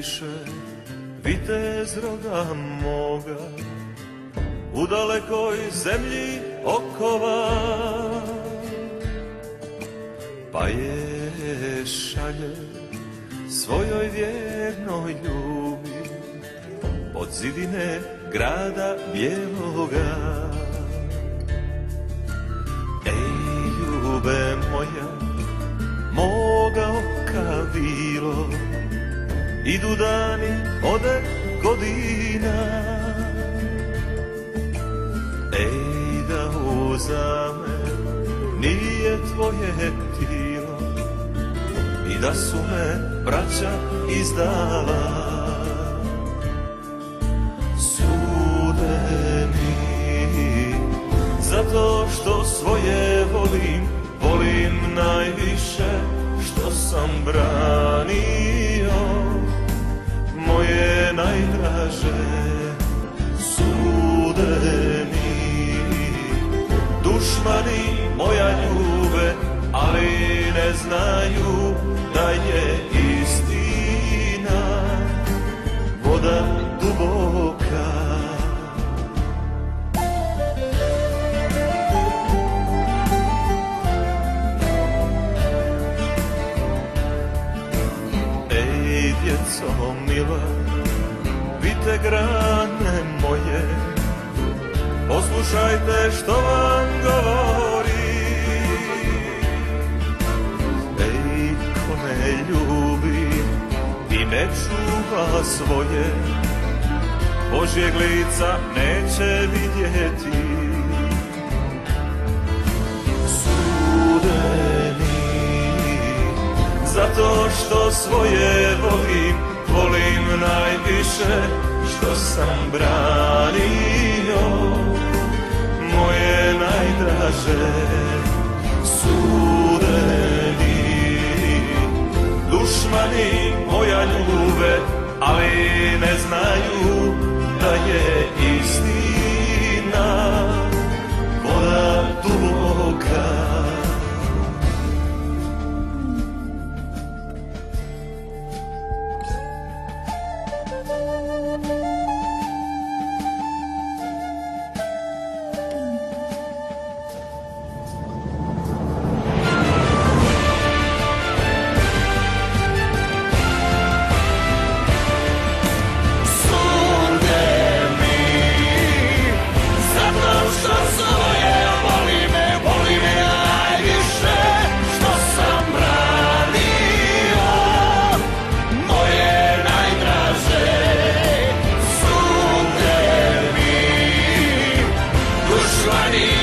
više vitez roda moga, u dalekoj zemlji okova, pa je šalje svojoj vjernoj ljubi od zidine grada bijeloga. Ej, ljube moja, moga oka bilo, idu dani, ode godina. Ej, da uza me nije tvoje tilo i da su me braća izdala. Sude mi zato što svoje volim, volim najviše što sam branio moje najdraže. Sude mi dušmani moja ljube, ali ne znaju da je istina voda duboka. Ej, djeco mila, vidite grane moje, poslušajte što vam govori. Ej, ko ne ljubi i ne čuva svoje, Božjeg lica neće vidjeti. Sude mi zato što svoje volim, volim najviše što sam branio moje najdraže. Sude mi dušmani moja ljube, ali ne znaju da je istina voda duboka. Money.